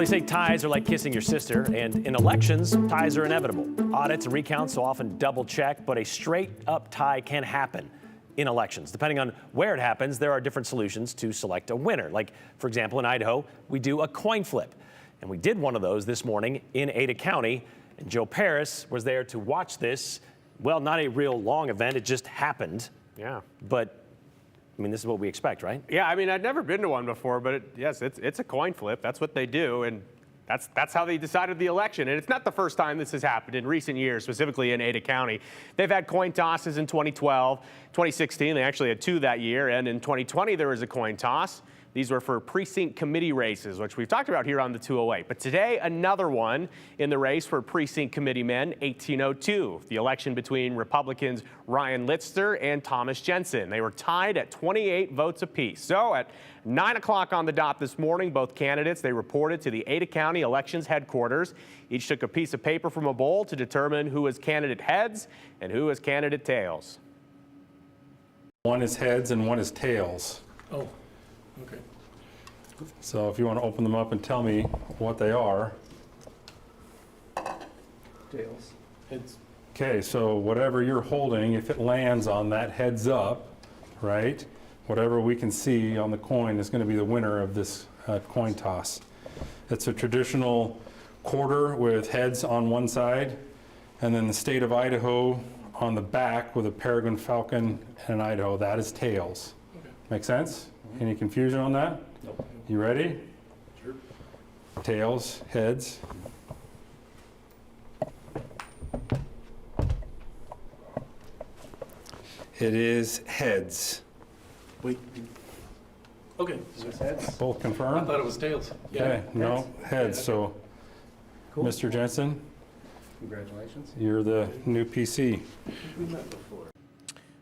They say ties are like kissing your sister, and in elections, ties are inevitable. Audits and recounts so often double check, but a straight up tie can happen in elections. Depending on where it happens, there are different solutions to select a winner. Like, for example, in Idaho, we do a coin flip. And we did one of those this morning in Ada County, and Joe Paris was there to watch this. Well, not a real long event, it just happened. Yeah. But I mean, this is what we expect, right? Yeah, I mean, I'd never been to one before, but yes, it's a coin flip. That's what they do, and that's how they decided the election. And it's not the first time this has happened in recent years, specifically in Ada County. They've had coin tosses in 2012, 2016. They actually had two that year, and in 2020 there was a coin toss. These were for precinct committee races, which we've talked about here on the 208. But today, another one in the race for precinct committee men, 1802, the election between Republicans Ryan Litzter and Thomas Jensen. They were tied at 28 votes apiece. So at 9 o'clock on the dot this morning, both candidates, they reported to the Ada County Elections headquarters. Each took a piece of paper from a bowl to determine who was candidate heads and who was candidate tails. One is heads and one is tails. Oh, okay. So if you want to open them up and tell me what they are. Tails. Heads. Okay, so whatever you're holding, if it lands on that heads up, right, whatever we can see on the coin is going to be the winner of this coin toss. It's a traditional quarter with heads on one side, and then the state of Idaho on the back with a peregrine falcon and an Idaho. That is tails. Okay. Make sense? Any confusion on that? Nope. You ready? Sure. Tails, heads. It is heads. Wait. Okay, so it's heads. Both I confirmed? thought it was tails. Okay, no, heads. Yeah, So, Cool. Mr. Jensen, Congratulations. you're the new PC. We met before.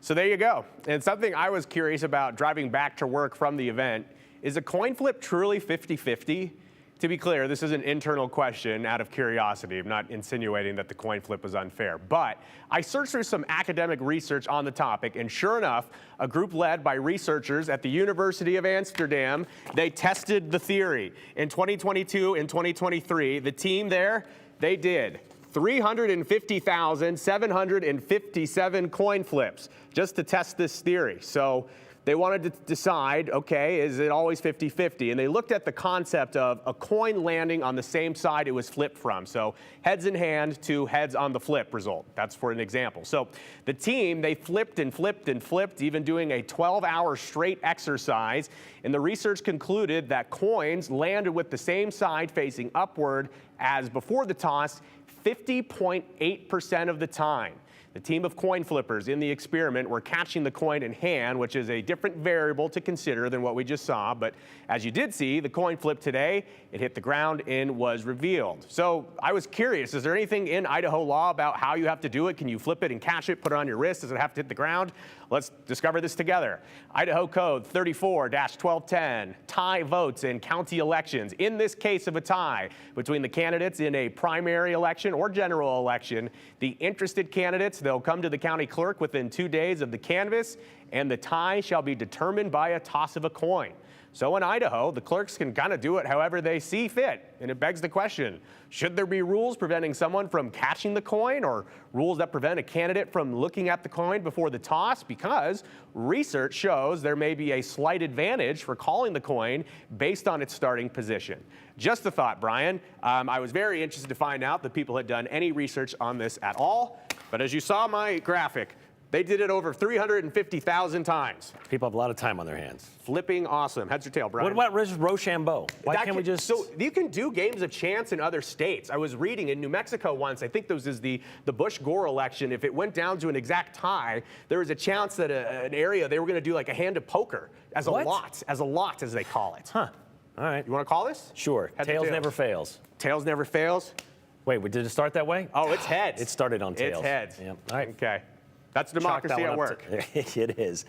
So there you go. And something I was curious about driving back to work from the event, is a coin flip truly 50-50? To be clear, this is an internal question out of curiosity. I'm not insinuating that the coin flip was unfair. But I searched through some academic research on the topic, and sure enough, a group led by researchers at the University of Amsterdam, they tested the theory. In 2022 and 2023, the team there, they did 350,757 coin flips just to test this theory. So they wanted to decide, okay, is it always 50-50? And they looked at the concept of a coin landing on the same side it was flipped from. So heads in hand to heads on the flip result. That's for an example. So the team, they flipped and flipped and flipped, even doing a 12-hour straight exercise. And the research concluded that coins landed with the same side facing upward as before the toss 50.8% of the time. The team of coin flippers in the experiment were catching the coin in hand, which is a different variable to consider than what we just saw. But as you did see, the coin flip today, it hit the ground and was revealed. So I was curious, is there anything in Idaho law about how you have to do it? Can you flip it and catch it, put it on your wrist? Does it have to hit the ground? Let's discover this together. Idaho Code 34-1210, tie votes in county elections. In this case of a tie between the candidates in a primary election or general election, the interested candidates, they'll come to the county clerk within 2 days of the canvass, and the tie shall be determined by a toss of a coin. So in Idaho, the clerks can kind of do it however they see fit. And it begs the question, should there be rules preventing someone from catching the coin, or rules that prevent a candidate from looking at the coin before the toss? Because research shows there may be a slight advantage for calling the coin based on its starting position. Just a thought, Brian. I was very interested to find out that people had done any research on this at all. But as you saw my graphic, they did it over 350,000 times. People have a lot of time on their hands. Flipping awesome. Heads or tail, Brian? What about Rochambeau? Why can't we just... So you can do games of chance in other states. I was reading in New Mexico once, I think this is the Bush-Gore election, if it went down to an exact tie, there was a chance that an area, they were going to do like a hand of poker as a lot, as they call it. Huh. All right. You want to call this? Sure. Heads or Tails tails? never fails. Tails never fails? Wait, did it start that way? Oh, it's heads. It started on tails. It's heads. Yep. All right. Okay. That's Chalk that democracy one at up work. It is.